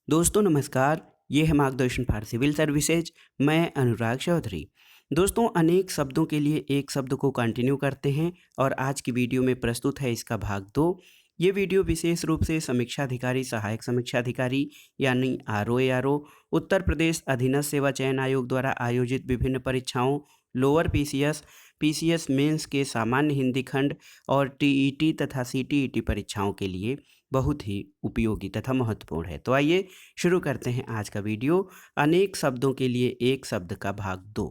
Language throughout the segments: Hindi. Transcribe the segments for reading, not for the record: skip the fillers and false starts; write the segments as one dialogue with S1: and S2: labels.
S1: दोस्तों नमस्कार। ये है मार्गदर्शन फॉर सिविल सर्विसेज। मैं अनुराग चौधरी। दोस्तों अनेक शब्दों के लिए एक शब्द को कंटिन्यू करते हैं और आज की वीडियो में प्रस्तुत है इसका भाग 2। ये वीडियो विशेष रूप से समीक्षा अधिकारी सहायक समीक्षा अधिकारी यानी आरओ उत्तर प्रदेश अधीनस्थ सेवा चयन आयोग द्वारा आयोजित विभिन्न परीक्षाओं लोअर पीसीएस मेंस के सामान्य हिंदी खंड और टीईटी तथा सीटीईटी परीक्षाओं के लिए बहुत ही उपयोगी तथा महत्वपूर्ण है। तो आइए शुरू करते हैं आज का वीडियो। अनेक शब्दों के लिए एक शब्द का भाग 2।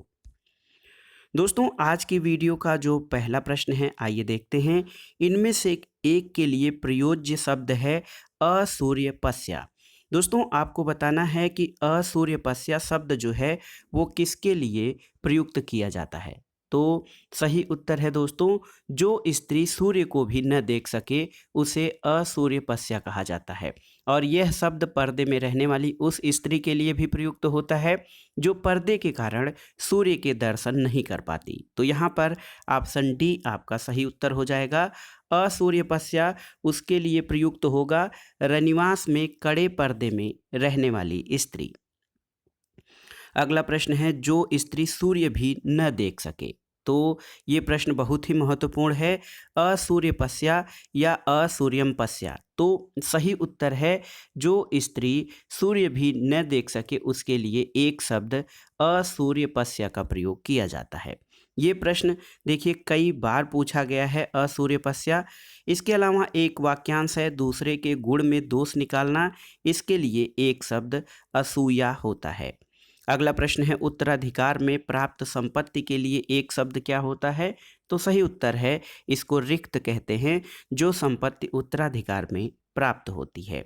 S1: दोस्तों आज की वीडियो का जो पहला प्रश्न है आइए देखते हैं। इनमें से एक के लिए प्रयोज्य शब्द है असूर्यपस्या। दोस्तों आपको बताना है कि असूर्यपस्या शब्द जो है वो किसके लिए प्रयुक्त किया जाता है। तो सही उत्तर है दोस्तों, जो स्त्री सूर्य को भी न देख सके उसे असूर्यपस्या कहा जाता है। और यह शब्द पर्दे में रहने वाली उस स्त्री के लिए भी प्रयुक्त होता है जो पर्दे के कारण सूर्य के दर्शन नहीं कर पाती। तो यहाँ पर ऑप्शन डी आपका सही उत्तर हो जाएगा। असूर्यपस्या उसके लिए प्रयुक्त होगा रनिवास में कड़े पर्दे में रहने वाली स्त्री। अगला प्रश्न है जो स्त्री सूर्य भी न देख सके। तो ये प्रश्न बहुत ही महत्वपूर्ण है। असूर्यपस्या या असूर्यमपस्या। तो सही उत्तर है जो स्त्री सूर्य भी न देख सके उसके लिए एक शब्द असूर्यपस्या का प्रयोग किया जाता है। ये प्रश्न देखिए कई बार पूछा गया है असूर्यपस्या। इसके अलावा एक वाक्यांश है दूसरे के गुण में दोष निकालना, इसके लिए एक शब्द असूया होता है। अगला प्रश्न है उत्तराधिकार में प्राप्त संपत्ति के लिए एक शब्द क्या होता है। तो सही उत्तर है इसको रिक्त कहते हैं, जो संपत्ति उत्तराधिकार में प्राप्त होती है।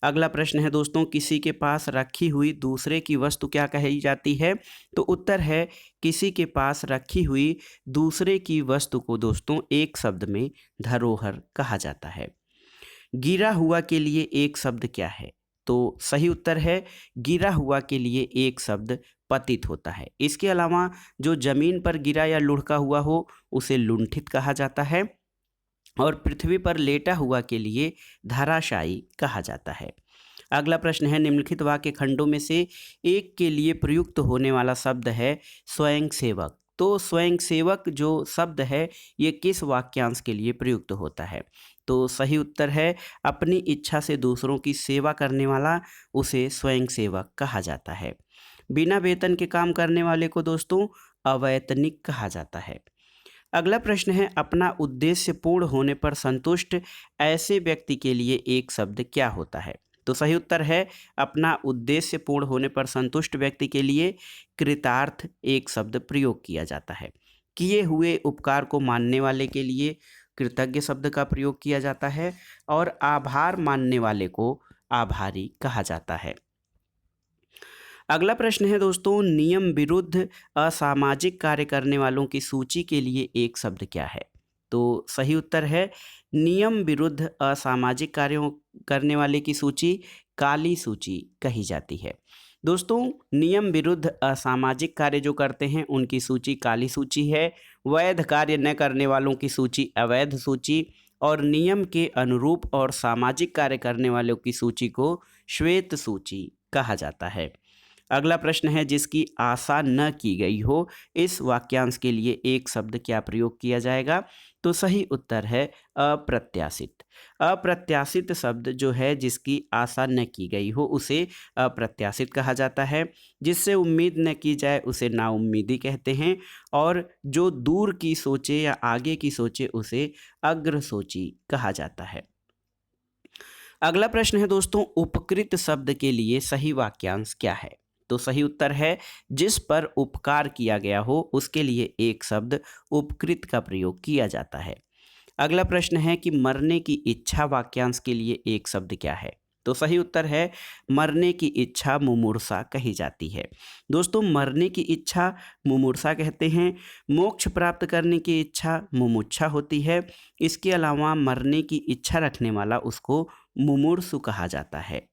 S1: अगला प्रश्न है दोस्तों किसी के पास रखी हुई दूसरे की वस्तु क्या कही जाती है। तो उत्तर है किसी के पास रखी हुई दूसरे की वस्तु को दोस्तों एक शब्द में धरोहर कहा जाता है। गिरा हुआ के लिए एक शब्द क्या है। तो सही उत्तर है गिरा हुआ के लिए एक शब्द पतित होता है। इसके अलावा जो जमीन पर गिरा या लुढ़का हुआ हो उसे लुंठित कहा जाता है और पृथ्वी पर लेटा हुआ के लिए धराशायी कहा जाता है। अगला प्रश्न है निम्नलिखित वाक्य खंडों में से एक के लिए प्रयुक्त होने वाला शब्द है स्वयंसेवक। तो स्वयंसेवक जो शब्द है ये किस वाक्यांश के लिए प्रयुक्त होता है। तो सही उत्तर है अपनी इच्छा से दूसरों की सेवा करने वाला उसे स्वयंसेवक कहा जाता है। बिना वेतन के काम करने वाले को दोस्तों अवैतनिक कहा जाता है। अगला प्रश्न है अपना उद्देश्य पूर्ण होने पर संतुष्ट ऐसे व्यक्ति के लिए एक शब्द क्या होता है। तो सही उत्तर है अपना उद्देश्य पूर्ण होने पर संतुष्ट व्यक्ति के लिए कृतार्थ एक शब्द प्रयोग किया जाता है। किए हुए उपकार को मानने वाले के लिए कृतज्ञ शब्द का प्रयोग किया जाता है और आभार मानने वाले को आभारी कहा जाता है। अगला प्रश्न है दोस्तों नियम विरुद्ध असामाजिक कार्य करने वालों की सूची के लिए एक शब्द क्या है। तो सही उत्तर है नियम विरुद्ध असामाजिक कार्यों करने वाले की सूची काली सूची कही जाती है। दोस्तों नियम विरुद्ध असामाजिक कार्य जो करते हैं उनकी सूची काली सूची है। वैध कार्य न करने वालों की सूची अवैध सूची और नियम के अनुरूप और सामाजिक कार्य करने वालों की सूची को श्वेत सूची कहा जाता है। अगला प्रश्न है जिसकी आशा न की गई हो इस वाक्यांश के लिए एक शब्द क्या प्रयोग किया जाएगा। तो सही उत्तर है अप्रत्याशित। अप्रत्याशित शब्द जो है जिसकी आशा न की गई हो उसे अप्रत्याशित कहा जाता है। जिससे उम्मीद न की जाए उसे नाउम्मीदी कहते हैं और जो दूर की सोचे या आगे की सोचे उसे अग्र सोची कहा जाता है। अगला प्रश्न है दोस्तों उपकृत शब्द के लिए सही वाक्यांश क्या है। तो सही उत्तर है जिस पर उपकार किया गया हो उसके लिए एक शब्द उपकृत का प्रयोग किया जाता है। अगला प्रश्न है कि मरने की इच्छा वाक्यांश के लिए एक शब्द क्या है। तो सही उत्तर है मरने की इच्छा मुमूर्षा कही जाती है। दोस्तों मरने की इच्छा मुमूर्षा कहते हैं। मोक्ष प्राप्त करने की इच्छा मुमुक्षा होती है। इसके अलावा मरने की इच्छा रखने वाला उसको मुमूर्षु कहा जाता है।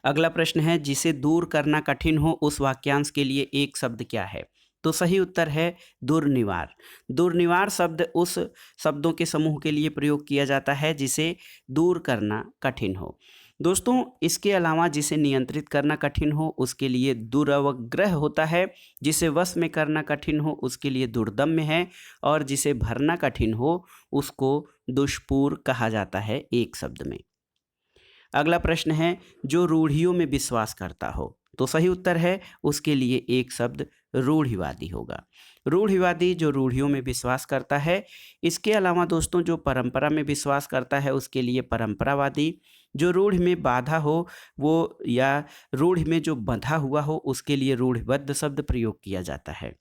S1: अगला प्रश्न है जिसे दूर करना कठिन हो उस वाक्यांश के लिए एक शब्द क्या है। तो सही उत्तर है दुर्निवार। दुर्निवार शब्द उस शब्दों के समूह के लिए प्रयोग किया जाता है जिसे दूर करना कठिन हो। दोस्तों, इसके अलावा जिसे नियंत्रित करना कठिन हो उसके लिए दुरवग्रह होता है, जिसे वश में करना कठिन हो उसके लिए दुर्दम्य है, और जिसे भरना कठिन हो उसको दुष्पूर कहा जाता है एक शब्द में। अगला प्रश्न है जो रूढ़ियों में विश्वास करता हो, तो सही उत्तर है उसके लिए एक शब्द रूढ़िवादी होगा। रूढ़िवादी जो रूढ़ियों में विश्वास करता है। इसके अलावा दोस्तों जो परंपरा में विश्वास करता है उसके लिए परंपरावादी। जो रूढ़ में बाधा हो वो या रूढ़ में जो बंधा हुआ हो उसके लिए रूढ़िबद्ध शब्द प्रयोग किया जाता है।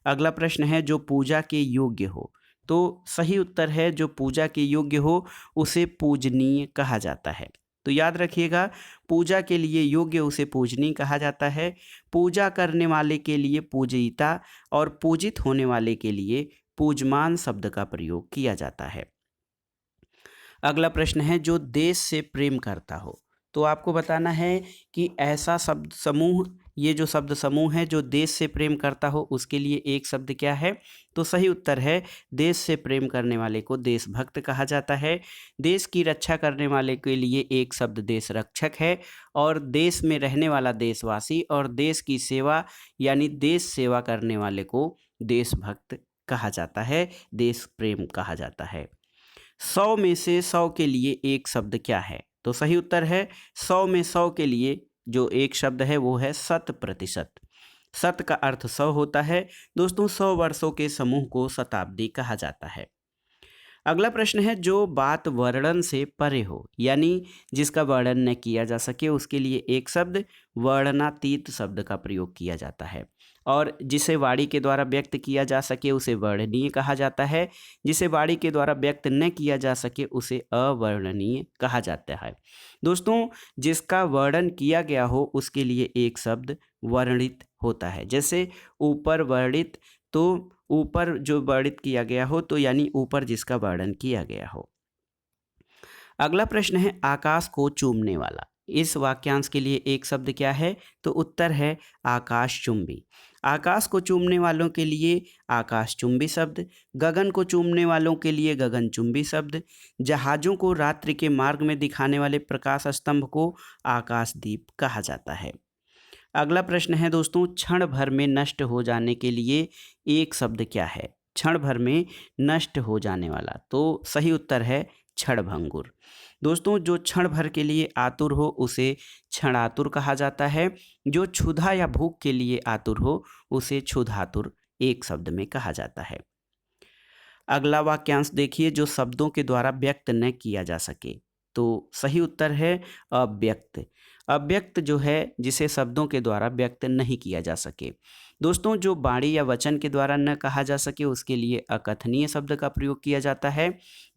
S1: अगला प्रश्न है जो पूजा के योग्य हो, तो सही उत्तर है जो पूजा के योग्य हो उसे पूजनीय कहा जाता है। तो याद रखिएगा, पूजा के लिए योग्य उसे पूजनीय कहा जाता है। पूजा करने वाले के लिए पूजिता और पूजित होने वाले के लिए पूजमान शब्द का प्रयोग किया जाता है। अगला प्रश्न है जो देश से प्रेम करता हो, तो आपको बताना है कि ऐसा शब्द समूह, ये जो शब्द समूह है जो देश से प्रेम करता हो उसके लिए एक शब्द क्या है। तो सही उत्तर है देश से प्रेम करने वाले को देशभक्त कहा जाता है। देश की रक्षा करने वाले के लिए एक शब्द देश रक्षक है, और देश में रहने वाला देशवासी और देश की सेवा यानी देश सेवा करने वाले को देशभक्त कहा जाता है, देश प्रेम कहा जाता है। 100 में से 100 के लिए एक शब्द क्या है। तो सही उत्तर है 100 में 100 के लिए जो एक शब्द है वो है 100%। शत का अर्थ 100 होता है। दोस्तों 100 वर्षों के समूह को शताब्दी कहा जाता है। अगला प्रश्न है जो बात वर्णन से परे हो यानी जिसका वर्णन न किया जा सके उसके लिए एक शब्द वर्णनातीत शब्द का प्रयोग किया जाता है, और जिसे वाणी के द्वारा व्यक्त किया जा सके उसे वर्णनीय कहा जाता है। जिसे वाणी के द्वारा व्यक्त न किया जा सके उसे अवर्णनीय कहा जाता है। दोस्तों जिसका वर्णन किया गया हो उसके लिए एक शब्द वर्णित होता है। जैसे ऊपर वर्णित, तो ऊपर जो वर्णित किया गया हो तो यानी ऊपर जिसका वर्णन किया गया हो। अगला प्रश्न है आकाश को चूमने वाला। इस वाक्यांश के लिए एक शब्द क्या है। तो उत्तर है आकाशचुंबी। आकाश को चूमने वालों के लिए आकाशचुंबी शब्द, गगन को चूमने वालों के लिए गगनचुंबी शब्द, जहाज़ों को रात्रि के मार्ग में दिखाने वाले प्रकाश स्तंभ को आकाशदीप कहा जाता है। अगला प्रश्न है दोस्तों क्षण भर में नष्ट हो जाने के लिए एक शब्द क्या है। क्षण भर में नष्ट हो जाने वाला, तो सही उत्तर है क्षणभंगुर। दोस्तों जो क्षण भर के लिए आतुर हो उसे क्षणातुर कहा जाता है। जो क्षुधा या भूख के लिए आतुर हो उसे क्षुधातुर एक शब्द में कहा जाता है। अगला वाक्यांश देखिए जो शब्दों के द्वारा व्यक्त न किया जा सके, तो सही उत्तर है अव्यक्त। अव्यक्त जो है जिसे शब्दों के द्वारा व्यक्त नहीं किया जा सके। दोस्तों जो वाणी या वचन के द्वारा न कहा जा सके उसके लिए अकथनीय शब्द का प्रयोग किया जाता है।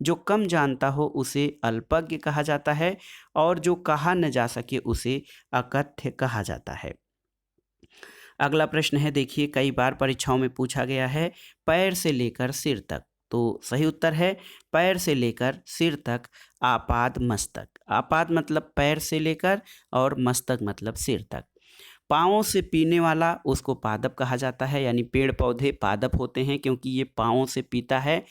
S1: जो कम जानता हो उसे अल्पज्ञ कहा जाता है, और जो कहा न जा सके उसे अकथ्य कहा जाता है। अगला प्रश्न है देखिए कई बार परीक्षाओं में पूछा गया है पैर से लेकर सिर तक, तो सही उत्तर है पैर से लेकर सिर तक आपाद मस्तक। आपाद मतलब पैर से लेकर और मस्तक मतलब सिर तक। पाँवों से पीने वाला उसको पादप कहा जाता है, यानी पेड़ पौधे पादप होते हैं क्योंकि ये पाँवों से पीता है।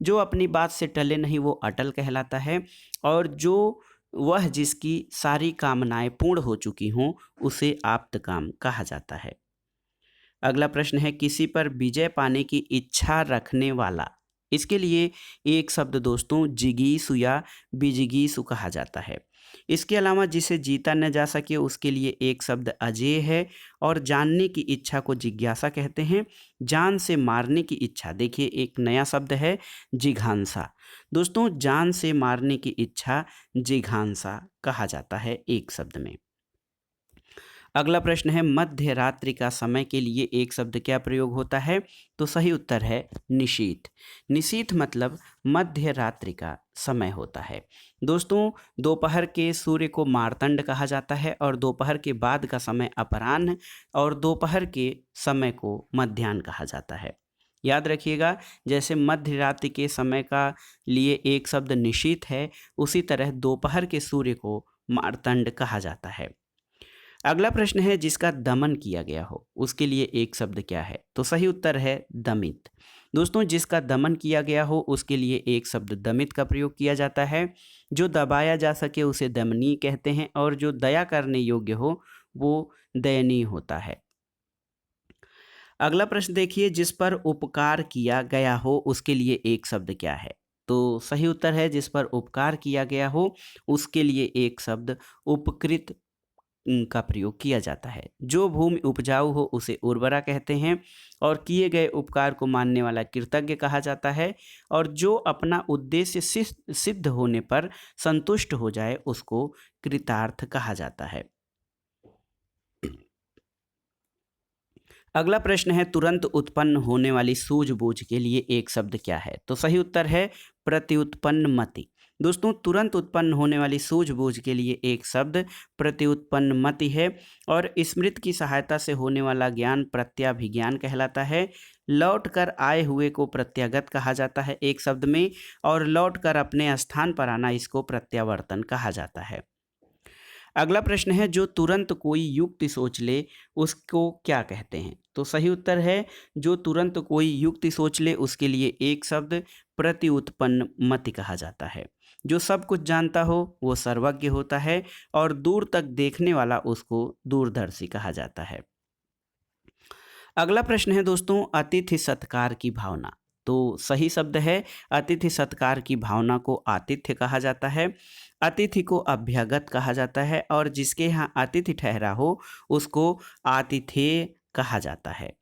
S1: जो अपनी बात से टले नहीं वो अटल कहलाता है, और जो वह जिसकी सारी कामनाएं पूर्ण हो चुकी हों उसे आप्तकाम कहा जाता है। अगला प्रश्न है किसी पर विजय पाने की इच्छा रखने वाला। इसके लिए एक शब्द दोस्तों जिगीसु या बिजिगीसु कहा जाता है। इसके अलावा जिसे जीता न जा सके उसके लिए एक शब्द अजेय है, और जानने की इच्छा को जिज्ञासा कहते हैं। जान से मारने की इच्छा, देखिए एक नया शब्द है जिघांसा। दोस्तों जान से मारने की इच्छा जिघांसा कहा जाता है एक शब्द में। अगला प्रश्न है मध्य रात्रि का समय के लिए एक शब्द क्या प्रयोग होता है। तो सही उत्तर है निशीथ। निशीथ मतलब मध्य रात्रि का समय होता है। दोस्तों दोपहर के सूर्य को मार्तंड कहा जाता है, और दोपहर के बाद का समय अपराह्न, और दोपहर के समय को मध्याह्न कहा जाता है। याद रखिएगा जैसे मध्य रात्रि के समय का लिए एक शब्द निशीथ है, उसी तरह दोपहर के सूर्य को मार्तंड कहा जाता है। अगला प्रश्न है जिसका दमन किया गया हो उसके लिए एक शब्द क्या है? तो सही उत्तर है दमित। दोस्तों जिसका दमन किया गया हो उसके लिए एक शब्द दमित का प्रयोग किया जाता है। जो दबाया जा सके उसे दमनीय कहते हैं और जो दया करने योग्य हो वो दयनीय होता है। अगला प्रश्न देखिए, जिस पर उपकार किया गया हो उसके लिए एक शब्द क्या है? तो सही उत्तर है जिस पर उपकार किया गया हो उसके लिए एक शब्द उपकृत का प्रयोग किया जाता है। जो भूमि उपजाऊ हो उसे उर्वरा कहते हैं और किए गए उपकार को मानने वाला कृतज्ञ कहा जाता है और जो अपना उद्देश्य सिद्ध होने पर संतुष्ट हो जाए उसको कृतार्थ कहा जाता है। अगला प्रश्न है तुरंत उत्पन्न होने वाली सूझबूझ के लिए एक शब्द क्या है? तो सही उत्तर है प्रत्युत्पन्नमति। दोस्तों तुरंत उत्पन्न होने वाली सूझबूझ के लिए एक शब्द प्रत्युत्पन्नमति है और स्मृति की सहायता से होने वाला ज्ञान प्रत्याभिज्ञान कहलाता है। लौट कर आए हुए को प्रत्यागत कहा जाता है एक शब्द में और लौट कर अपने स्थान पर आना इसको प्रत्यावर्तन कहा जाता है। अगला प्रश्न है जो तुरंत कोई युक्ति सोच ले उसको क्या कहते हैं? तो सही उत्तर है जो तुरंत कोई युक्ति सोच ले उसके लिए एक शब्द प्रत्युत्पन्न मति कहा जाता है। जो सब कुछ जानता हो वो सर्वज्ञ होता है और दूर तक देखने वाला उसको दूरदर्शी कहा जाता है। अगला प्रश्न है दोस्तों अतिथि सत्कार की भावना। तो सही शब्द है अतिथि सत्कार की भावना को आतिथ्य कहा जाता है। अतिथि को अभ्यागत कहा जाता है और जिसके यहाँ अतिथि ठहरा हो उसको आतिथेय कहा जाता है।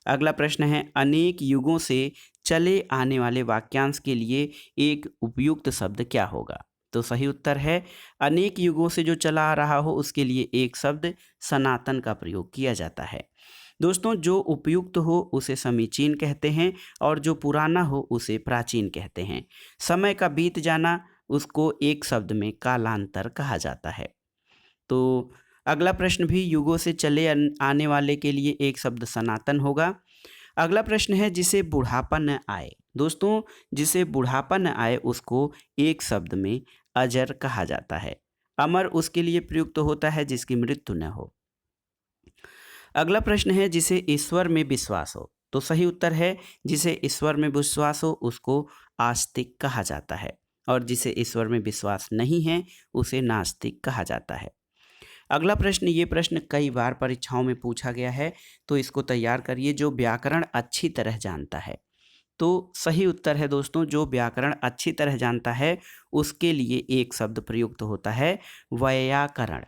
S1: अगला प्रश्न है अनेक युगों से चले आने वाले वाक्यांश के लिए एक उपयुक्त शब्द क्या होगा? तो सही उत्तर है अनेक युगों से जो चला आ रहा हो उसके लिए एक शब्द सनातन का प्रयोग किया जाता है। दोस्तों जो उपयुक्त हो उसे समीचीन कहते हैं और जो पुराना हो उसे प्राचीन कहते हैं। समय का बीत जाना उसको एक शब्द में कालांतर कहा जाता है। तो अगला प्रश्न भी युगों से चले आने वाले के लिए एक शब्द सनातन होगा। अगला प्रश्न है जिसे बुढ़ापा न आए। दोस्तों जिसे बुढ़ापा न आए उसको एक शब्द में अजर कहा जाता है। अमर उसके लिए प्रयुक्त होता है जिसकी मृत्यु न हो। अगला प्रश्न है जिसे ईश्वर में विश्वास हो। तो सही उत्तर है जिसे ईश्वर में विश्वास हो उसको आस्तिक कहा जाता है और जिसे ईश्वर में विश्वास नहीं है उसे नास्तिक कहा जाता है। अगला प्रश्न, ये प्रश्न कई बार परीक्षाओं में पूछा गया है तो इसको तैयार करिए। जो व्याकरण अच्छी तरह जानता है। तो सही उत्तर है दोस्तों जो व्याकरण अच्छी तरह जानता है उसके लिए एक शब्द प्रयुक्त होता है वैयाकरण।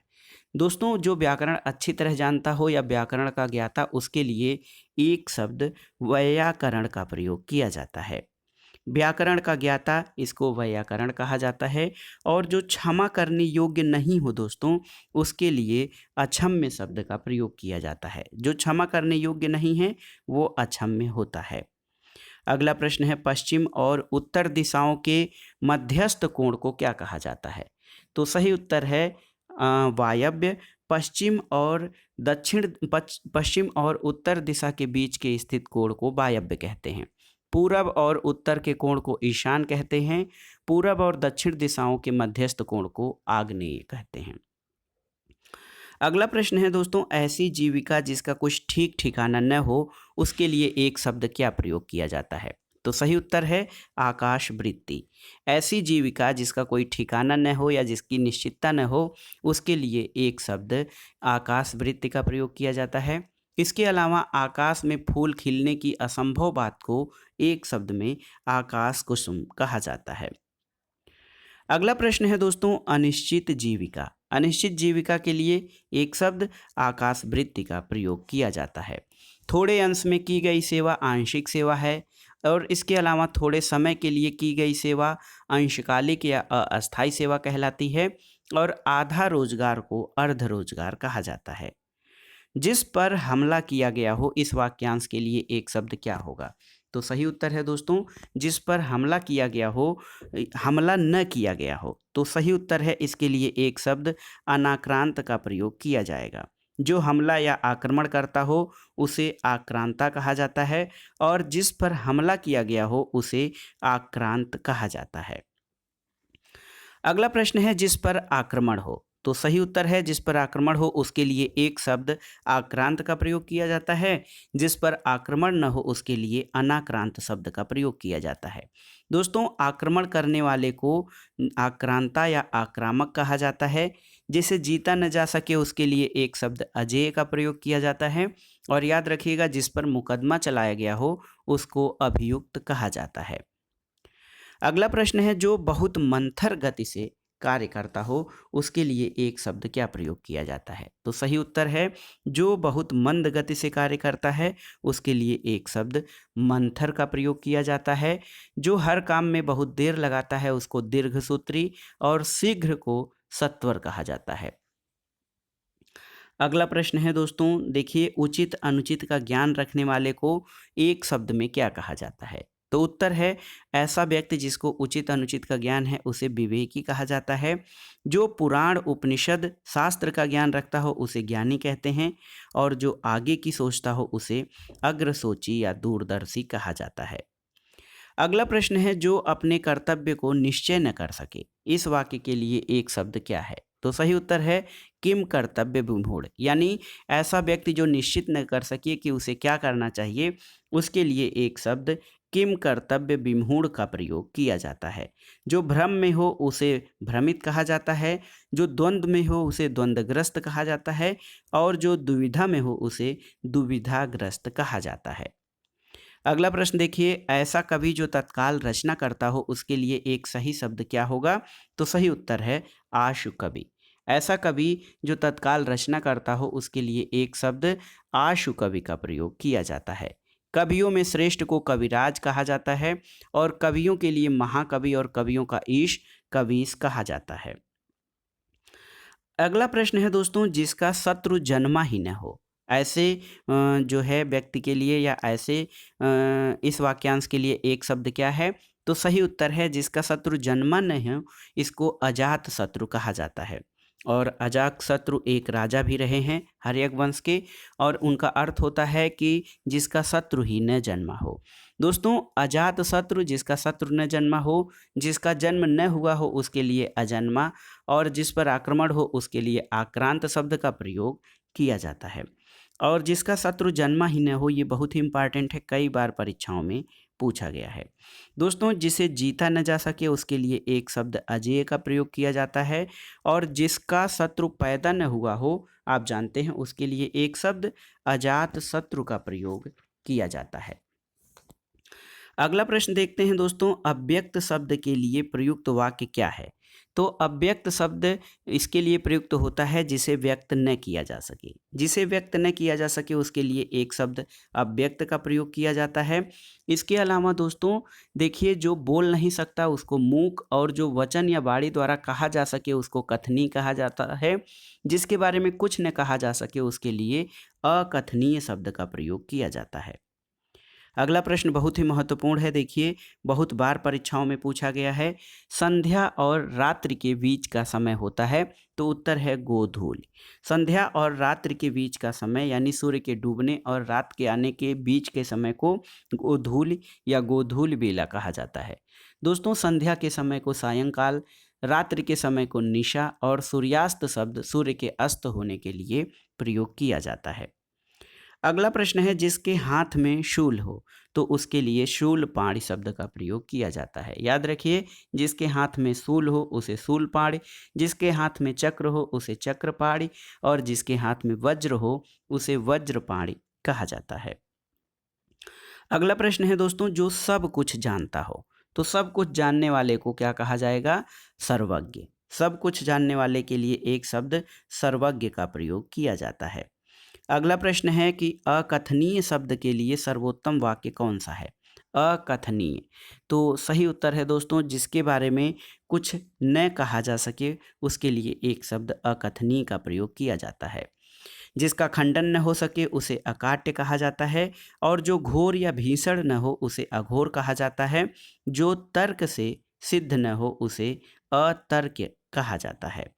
S1: दोस्तों जो व्याकरण अच्छी तरह जानता हो या व्याकरण का ज्ञाता उसके लिए एक शब्द वैयाकरण का प्रयोग किया जाता है। व्याकरण का ज्ञाता इसको वैयाकरण कहा जाता है और जो क्षमा करने योग्य नहीं हो दोस्तों उसके लिए अक्षम्य शब्द का प्रयोग किया जाता है। जो क्षमा करने योग्य नहीं है वो अक्षम्य होता है। अगला प्रश्न है पश्चिम और उत्तर दिशाओं के मध्यस्थ कोण को क्या कहा जाता है? तो सही उत्तर है वायव्य। पश्चिम और पश्चिम और उत्तर दिशा के बीच के स्थित कोण को वायव्य कहते हैं। पूरब और उत्तर के कोण को ईशान कहते हैं। पूरब और दक्षिण दिशाओं के मध्यस्थ कोण को आग्नेय कहते हैं। अगला प्रश्न है दोस्तों ऐसी जीविका जिसका कुछ ठीक ठिकाना न हो उसके लिए एक शब्द क्या प्रयोग किया जाता है? तो सही उत्तर है आकाश वृत्ति। ऐसी जीविका जिसका कोई ठिकाना न हो या जिसकी निश्चितता न हो उसके लिए एक शब्द आकाश वृत्ति का प्रयोग किया जाता है। इसके अलावा आकाश में फूल खिलने की असंभव बात को एक शब्द में आकाश कुसुम कहा जाता है। अगला प्रश्न है दोस्तों अनिश्चित जीविका। अनिश्चित जीविका के लिए एक शब्द आकाश वृत्ति का प्रयोग किया जाता है। थोड़े अंश में की गई सेवा आंशिक सेवा है और इसके अलावा थोड़े समय के लिए की गई सेवा अंशकालिक या अस्थायी सेवा कहलाती है और आधा रोजगार को अर्ध रोजगार कहा जाता है। जिस पर हमला किया गया हो इस वाक्यांश के लिए एक शब्द क्या होगा? तो सही उत्तर है दोस्तों जिस पर हमला किया गया हो, हमला न किया गया हो। तो सही उत्तर है इसके लिए एक शब्द अनाक्रांत का प्रयोग किया जाएगा। जो हमला या आक्रमण करता हो उसे आक्रांता कहा जाता है और जिस पर हमला किया गया हो उसे आक्रांत कहा जाता है। अगला प्रश्न है जिस पर आक्रमण हो। तो सही उत्तर है जिस पर आक्रमण हो उसके लिए एक शब्द आक्रांत का प्रयोग किया जाता है, जिस पर आक्रमण न हो उसके लिए अनाक्रांत शब्द का प्रयोग किया जाता है। दोस्तों, आक्रमण करने वाले को आक्रांता या आक्रामक कहा जाता है। जिसे जीता न जा सके उसके लिए एक शब्द अजेय का प्रयोग किया जाता है। और याद रखिएगा, जिस पर मुकदमा चलाया गया हो उसको अभियुक्त कहा जाता है। अगला प्रश्न है, जो बहुत मंथर गति से कार्य करता हो उसके लिए एक शब्द क्या प्रयोग किया जाता है? तो सही उत्तर है, जो बहुत मंद गति से कार्य करता है उसके लिए एक शब्द मंथर का प्रयोग किया जाता है। जो हर काम में बहुत देर लगाता है उसको दीर्घसूत्री और शीघ्र को सत्वर कहा जाता है। अगला प्रश्न है दोस्तों, देखिए, उचित अनुचित का ज्ञान रखने वाले को एक शब्द में क्या कहा जाता है? तो उत्तर है, ऐसा व्यक्ति जिसको उचित अनुचित का ज्ञान है उसे विवेकी कहा जाता है। जो पुराण उपनिषद शास्त्र का ज्ञान रखता हो उसे ज्ञानी कहते हैं। और जो आगे की सोचता हो उसे अग्रसोची या दूरदर्शी कहा जाता है। अगला प्रश्न है, जो अपने कर्तव्य को निश्चय न कर सके, इस वाक्य के लिए एक शब्द क्या है? तो सही उत्तर है किम कर्तव्य विमूढ़, यानी ऐसा व्यक्ति जो निश्चित न कर सके कि उसे क्या करना चाहिए उसके लिए एक शब्द किम कर्तव्य विमूढ़ का प्रयोग किया जाता है। जो भ्रम में हो उसे भ्रमित कहा जाता है। जो द्वंद्व में हो उसे द्वंद्वग्रस्त कहा जाता है। और जो दुविधा में हो उसे दुविधाग्रस्त कहा जाता है। अगला प्रश्न देखिए, ऐसा कवि जो तत्काल रचना करता हो उसके लिए एक सही शब्द क्या होगा? तो सही उत्तर है आशु कवि। ऐसा कवि जो तत्काल रचना करता हो उसके लिए एक शब्द आशु कवि का प्रयोग किया जाता है। कवियों में श्रेष्ठ को कविराज कहा जाता है। और कवियों के लिए महाकवि और कवियों का ईश कवीस कहा जाता है। अगला प्रश्न है दोस्तों, जिसका शत्रु जन्मा ही न हो, ऐसे जो है व्यक्ति के लिए या ऐसे इस वाक्यांश के लिए एक शब्द क्या है? तो सही उत्तर है, जिसका शत्रु जन्मा नहीं हो इसको अजात शत्रु कहा जाता है। और अजात शत्रु एक राजा भी रहे हैं हर्यक वंश के, और उनका अर्थ होता है कि जिसका शत्रु ही न जन्मा हो। दोस्तों, अजात शत्रु जिसका शत्रु न जन्मा हो, जिसका जन्म न हुआ हो उसके लिए अजन्मा, और जिस पर आक्रमण हो उसके लिए आक्रांत शब्द का प्रयोग किया जाता है। और जिसका शत्रु जन्मा ही न हो, ये बहुत ही इंपॉर्टेंट है, कई बार परीक्षाओं में पूछा गया है। दोस्तों, जिसे जीता न जा सके उसके लिए एक शब्द अजेय का प्रयोग किया जाता है। और जिसका शत्रु पैदा न हुआ हो, आप जानते हैं, उसके लिए एक शब्द अजात शत्रु का प्रयोग किया जाता है। अगला प्रश्न देखते हैं दोस्तों, अव्यक्त शब्द के लिए प्रयुक्त वाक्य क्या है? तो अव्यक्त शब्द इसके लिए प्रयुक्त होता है जिसे व्यक्त न किया जा सके। जिसे व्यक्त न किया जा सके उसके लिए एक शब्द अव्यक्त का प्रयोग किया जाता है। इसके अलावा दोस्तों देखिए, जो बोल नहीं सकता उसको मूक, और जो वचन या वाणी द्वारा कहा जा सके उसको कथनी कहा जाता है। जिसके बारे में कुछ न कहा जा सके उसके लिए अकथनीय शब्द का प्रयोग किया जाता है। अगला प्रश्न बहुत ही महत्वपूर्ण है, देखिए, बहुत बार परीक्षाओं में पूछा गया है। संध्या और रात्रि के बीच का समय होता है, तो उत्तर है गोधूल। संध्या और रात्रि के बीच का समय यानी सूर्य के डूबने और रात के आने के बीच के समय को गोधूल या गोधूल बेला कहा जाता है। दोस्तों, संध्या के समय को सायंकाल, रात्रि के समय को निशा, और सूर्यास्त शब्द सूर्य के अस्त होने के लिए प्रयोग किया जाता है। अगला प्रश्न है, जिसके हाथ में शूल हो तो उसके लिए शूलपाणि शब्द का प्रयोग किया जाता है। याद रखिए, जिसके हाथ में शूल हो उसे शूलपाणि, जिसके हाथ में चक्र हो उसे चक्रपाणि, और जिसके हाथ में वज्र हो उसे वज्रपाणि कहा जाता है। अगला प्रश्न है दोस्तों, जो सब कुछ जानता हो, तो सब कुछ जानने वाले को क्या कहा जाएगा? सर्वज्ञ। सब कुछ जानने वाले के लिए एक शब्द सर्वज्ञ का प्रयोग किया जाता है। अगला प्रश्न है कि अकथनीय शब्द के लिए सर्वोत्तम वाक्य कौन सा है? अकथनीय, तो सही उत्तर है दोस्तों, जिसके बारे में कुछ न कहा जा सके उसके लिए एक शब्द अकथनीय का प्रयोग किया जाता है। जिसका खंडन न हो सके उसे अकाट्य कहा जाता है। और जो घोर या भीषण न हो उसे अघोर कहा जाता है। जो तर्क से सिद्ध न हो उसे अतर्क्य कहा जाता है।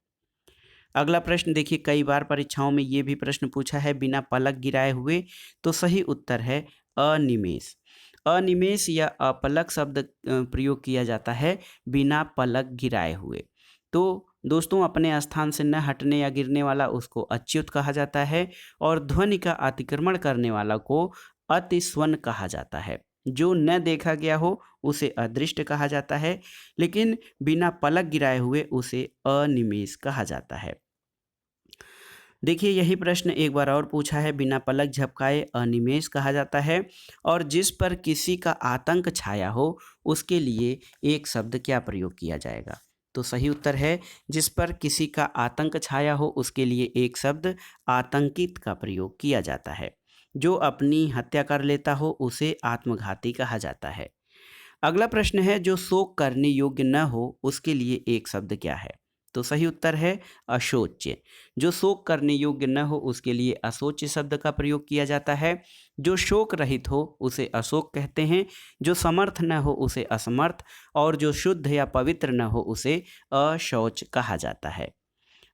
S1: अगला प्रश्न देखिए, कई बार परीक्षाओं में ये भी प्रश्न पूछा है, बिना पलक गिराए हुए, तो सही उत्तर है अनिमेष। अनिमेष या अपलक शब्द प्रयोग किया जाता है बिना पलक गिराए हुए। तो दोस्तों अपने स्थान से न हटने या गिरने वाला उसको अच्युत कहा जाता है और ध्वनि का अतिक्रमण करने वाला को अतिस्वन कहा जाता है। जो न देखा गया हो उसे अदृष्ट कहा जाता है, लेकिन बिना पलक गिराए हुए उसे अनिमेष कहा जाता है। देखिए यही प्रश्न एक बार और पूछा है, बिना पलक झपकाए अनिमेष कहा जाता है और जिस पर किसी का आतंक छाया हो उसके लिए एक शब्द क्या प्रयोग किया जाएगा? तो सही उत्तर है, जिस पर किसी का आतंक छाया हो उसके लिए एक शब्द आतंकित का प्रयोग किया जाता है। जो अपनी हत्या कर लेता हो उसे आत्मघाती कहा जाता है। अगला प्रश्न है, जो शोक करने योग्य न हो उसके लिए एक शब्द क्या है? तो सही उत्तर है अशोच्य। जो शोक करने योग्य न हो उसके लिए अशोच्य शब्द का प्रयोग किया जाता है। जो शोक रहित हो उसे अशोक कहते हैं। जो समर्थ न हो उसे असमर्थ और जो शुद्ध या पवित्र न हो उसे अशौच कहा जाता है।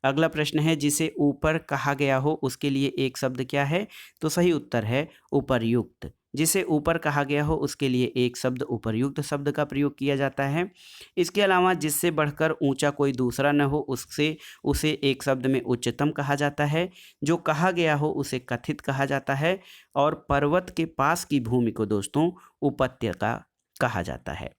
S1: अगला प्रश्न है, जिसे ऊपर कहा गया हो उसके लिए एक शब्द क्या है? तो सही उत्तर है उपर्युक्त। जिसे ऊपर कहा गया हो उसके लिए एक शब्द उपर्युक्त शब्द का प्रयोग किया जाता है। इसके अलावा जिससे बढ़कर ऊंचा कोई दूसरा न हो उससे उसे एक शब्द में उच्चतम कहा जाता है। जो कहा गया हो उसे कथित कहा जाता है और पर्वत के पास की भूमि को दोस्तों उपत्यका कहा जाता है।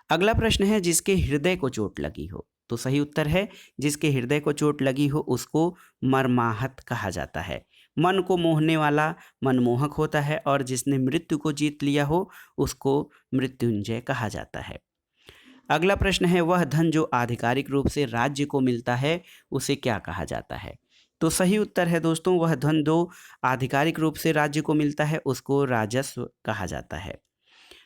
S1: अगला प्रश्न है, जिसके हृदय को चोट लगी हो। तो सही उत्तर है, जिसके हृदय को चोट लगी हो उसको मर्माहत कहा जाता है। मन को मोहने वाला मनमोहक होता है और जिसने मृत्यु को जीत लिया हो उसको मृत्युंजय कहा जाता है। अगला प्रश्न है, वह धन जो आधिकारिक रूप से राज्य को मिलता है उसे क्या कहा जाता है? तो सही उत्तर है दोस्तों, वह धन जो आधिकारिक रूप से राज्य को मिलता है उसको राजस्व कहा जाता है।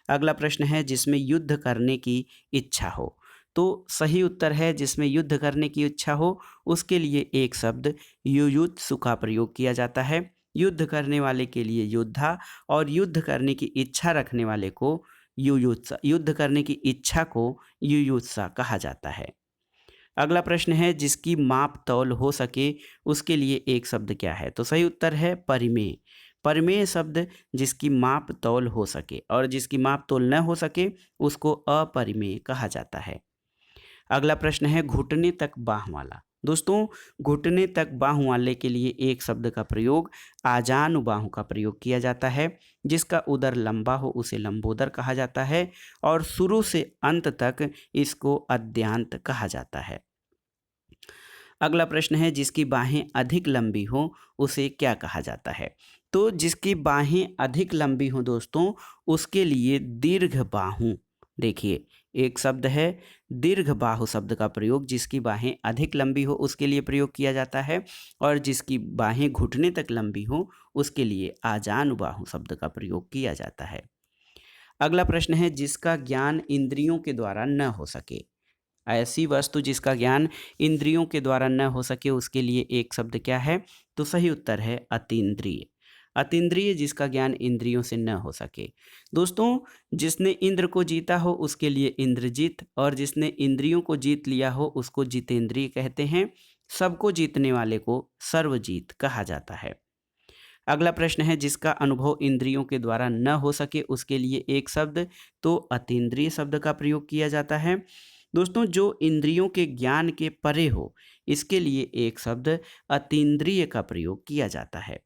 S1: अगला प्रश्न है, जिसमें युद्ध करने की इच्छा हो। तो सही उत्तर है, जिसमें युद्ध करने की इच्छा हो उसके लिए एक शब्द युयुत्सु का प्रयोग किया जाता है। युद्ध करने वाले के लिए योद्धा और युद्ध करने की इच्छा रखने वाले को युयुत्सा, युद्ध करने की इच्छा को युयुत्सा कहा जाता है। अगला प्रश्न है, जिसकी माप तौल हो सके उसके लिए एक शब्द क्या है? तो सही उत्तर है परिमेय। परिमेय शब्द जिसकी माप तौल हो सके और जिसकी माप तौल न हो सके उसको अपरिमेय कहा जाता है। अगला प्रश्न है, घुटने तक बाह वाला। दोस्तों घुटने तक बाह वाले के लिए एक शब्द का प्रयोग आजानुबाहु का प्रयोग किया जाता है। जिसका उदर लंबा हो उसे लंबोदर कहा जाता है और शुरू से अंत तक इसको अद्यांत कहा जाता है। अगला प्रश्न है, जिसकी बाहें अधिक लंबी हो उसे क्या कहा जाता है? तो जिसकी बाहें अधिक लंबी हो दोस्तों उसके लिए दीर्घ बाहु। देखिए एक शब्द है दीर्घ बाहु शब्द का प्रयोग जिसकी बाहें अधिक लंबी हो उसके लिए प्रयोग किया जाता है और जिसकी बाहें घुटने तक लंबी हो उसके लिए आजानुबाहु शब्द का प्रयोग किया जाता है। अगला प्रश्न है, जिसका ज्ञान इंद्रियों के द्वारा न हो सके। ऐसी वस्तु जिसका ज्ञान इंद्रियों के द्वारा न हो सके उसके लिए एक शब्द क्या है? तो सही उत्तर है अतीन्द्रिय। अतीन्द्रिय जिसका ज्ञान इंद्रियों से न हो सके। दोस्तों जिसने इंद्र को जीता हो उसके लिए इंद्रजीत और जिसने इंद्रियों को जीत लिया हो उसको जितेंद्रिय कहते हैं। सबको जीतने वाले को सर्वजीत कहा जाता है। अगला प्रश्न है, जिसका अनुभव इंद्रियों के द्वारा न हो सके उसके लिए एक शब्द तो अतीन्द्रिय शब्द का प्रयोग किया जाता है। दोस्तों जो इंद्रियों के ज्ञान के परे हो इसके लिए एक शब्द अतीन्द्रिय का प्रयोग किया जाता है।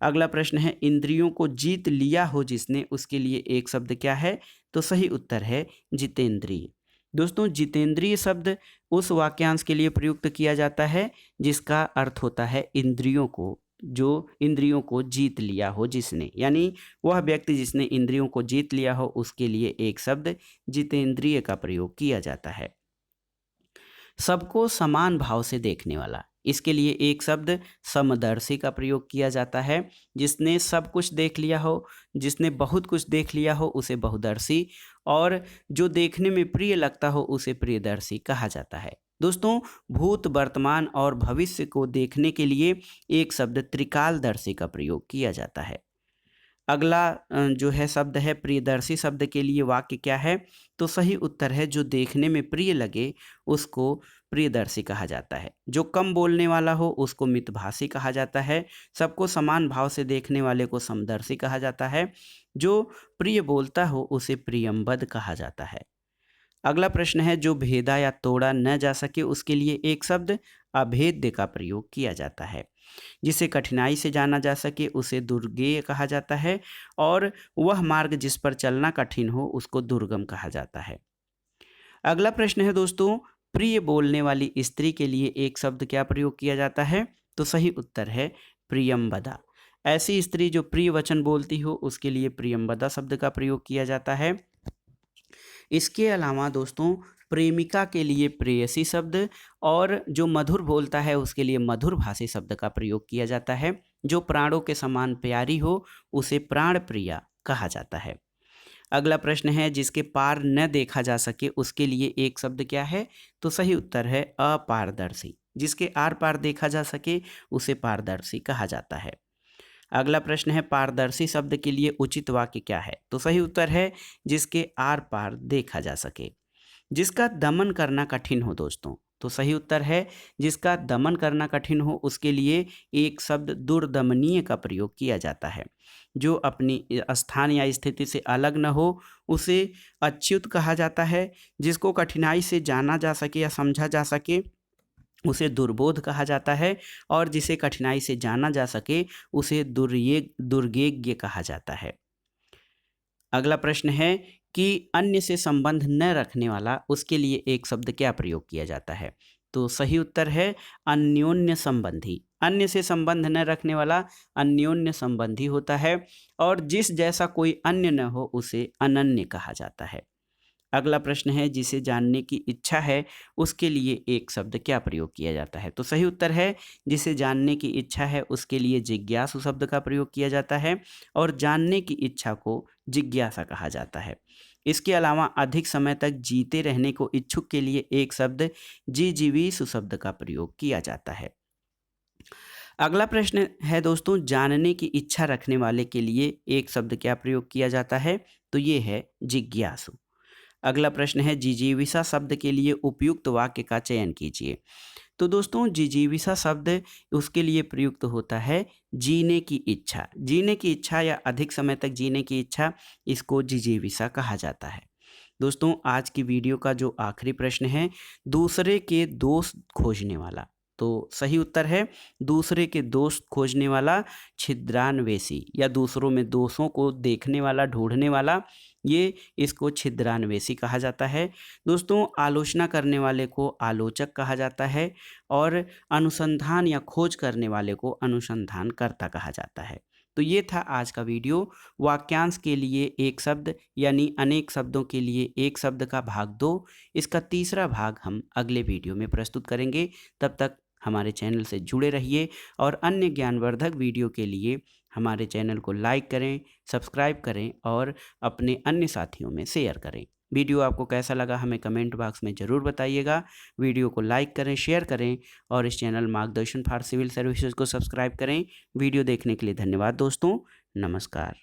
S1: अगला प्रश्न है, इंद्रियों को जीत लिया हो जिसने उसके लिए एक शब्द क्या है? तो सही उत्तर है जितेंद्रिय। दोस्तों जितेंद्रिय शब्द उस वाक्यांश के लिए प्रयुक्त किया जाता है जिसका अर्थ होता है इंद्रियों को, जो इंद्रियों को जीत लिया हो जिसने, यानी वह व्यक्ति जिसने इंद्रियों को जीत लिया हो उसके लिए एक शब्द जितेंद्रिय का प्रयोग किया जाता है। सबको समान भाव से देखने वाला, इसके लिए एक शब्द समदर्शी का प्रयोग किया जाता है। जिसने सब कुछ देख लिया हो, जिसने बहुत कुछ देख लिया हो उसे बहुदर्शी और जो देखने में प्रिय लगता हो उसे प्रियदर्शी कहा जाता है। दोस्तों भूत वर्तमान और भविष्य को देखने के लिए एक शब्द त्रिकालदर्शी का प्रयोग किया जाता है। अगला जो है शब्द है प्रियदर्शी शब्द के लिए वाक्य क्या है? तो सही उत्तर है जो देखने में प्रिय लगे उसको प्रियदर्शी कहा जाता है। जो कम बोलने वाला हो उसको मितभाषी कहा जाता है। सबको समान भाव से देखने वाले को समदर्शी कहा जाता है। जो प्रिय बोलता हो उसे प्रियंबद कहा जाता है। अगला प्रश्न है, जो भेदा या तोड़ा न जा सके उसके लिए एक शब्द अभेद्य का प्रयोग किया जाता है। जिसे कठिनाई से जाना जा सके उसे दुर्गेय कहा जाता है, और वह मार्ग जिस पर चलना कठिन हो उसको दुर्गम कहा जाता है। अगला प्रश्न है दोस्तों, प्रिय बोलने वाली स्त्री के लिए एक शब्द क्या प्रयोग किया जाता है? तो सही उत्तर है प्रियंवदा। ऐसी स्त्री जो प्रिय वचन बोलती हो उसके लिए प्रियंवदा शब्द का प्रयोग किया जाता है। इसके अलावा दोस्तों, प्रेमिका के लिए प्रेयसी शब्द, और जो मधुर बोलता है उसके लिए मधुर भाषी शब्द का प्रयोग किया जाता है। जो प्राणों के समान प्यारी हो उसे प्राण प्रिया कहा जाता है। अगला प्रश्न है, जिसके पार न देखा जा सके उसके लिए एक शब्द क्या है? तो सही उत्तर है अपारदर्शी। जिसके आर पार देखा जा सके उसे पारदर्शी कहा जाता है। अगला प्रश्न है, पारदर्शी शब्द के लिए उचित वाक्य क्या है? तो सही उत्तर है जिसके आर पार देखा जा सके। जिसका दमन करना कठिन हो दोस्तों, तो सही उत्तर है जिसका दमन करना कठिन हो उसके लिए एक शब्द दुर्दमनीय का प्रयोग किया जाता है। जो अपनी स्थान या स्थिति से अलग न हो उसे अच्युत कहा जाता है। जिसको कठिनाई से जाना जा सके या समझा जा सके उसे दुर्बोध कहा जाता है, और जिसे कठिनाई से जाना जा सके उसे दुर्गेज्ञ कहा जाता है। अगला प्रश्न है कि अन्य से संबंध न रखने वाला उसके लिए एक शब्द क्या प्रयोग किया जाता है? तो सही उत्तर है अन्योन्य संबंधी। अन्य से संबंध न रखने वाला अन्योन्य संबंधी होता है, और जिस जैसा कोई अन्य न हो उसे अनन्य कहा जाता है। अगला प्रश्न है, जिसे जानने की इच्छा है उसके लिए एक शब्द क्या प्रयोग किया जाता है? तो सही उत्तर है जिसे जानने की इच्छा है उसके लिए जिज्ञासु शब्द का प्रयोग किया जाता है, और जानने की इच्छा को जिज्ञासा कहा जाता है। इसके अलावा अधिक समय तक जीते रहने को इच्छुक के लिए एक शब्द जिजीविषु शब्द का प्रयोग किया जाता है। अगला प्रश्न है दोस्तों, जानने की इच्छा रखने वाले के लिए एक शब्द क्या प्रयोग किया जाता है? तो ये है जिज्ञासु। अगला प्रश्न है, जिजीविषा शब्द के लिए उपयुक्त वाक्य का चयन कीजिए। तो दोस्तों, जिजीविषा शब्द उसके लिए प्रयुक्त होता है जीने की इच्छा। जीने की इच्छा या अधिक समय तक जीने की इच्छा, इसको जिजीविषा कहा जाता है। दोस्तों, आज की वीडियो का जो आखिरी प्रश्न है, दूसरे के दोष खोजने वाला। तो सही उत्तर है दूसरे के दोष खोजने वाला छिद्रान्वेषी, या दूसरों में दोषों को देखने वाला, ढूंढने वाला, ये इसको छिद्रान्वेषी कहा जाता है। दोस्तों, आलोचना करने वाले को आलोचक कहा जाता है, और अनुसंधान या खोज करने वाले को अनुसंधानकर्ता कहा जाता है। तो ये था आज का वीडियो। वाक्यांश के लिए एक शब्द यानी अनेक शब्दों के लिए एक शब्द का भाग 2। इसका तीसरा भाग हम अगले वीडियो में प्रस्तुत करेंगे। तब तक हमारे चैनल से जुड़े रहिए, और अन्य ज्ञानवर्धक वीडियो के लिए हमारे चैनल को लाइक करें, सब्सक्राइब करें, और अपने अन्य साथियों में शेयर करें। वीडियो आपको कैसा लगा हमें कमेंट बॉक्स में ज़रूर बताइएगा। वीडियो को लाइक करें, शेयर करें, और इस चैनल मार्गदर्शन फॉर सिविल सर्विसेज को सब्सक्राइब करें। वीडियो देखने के लिए धन्यवाद दोस्तों। नमस्कार।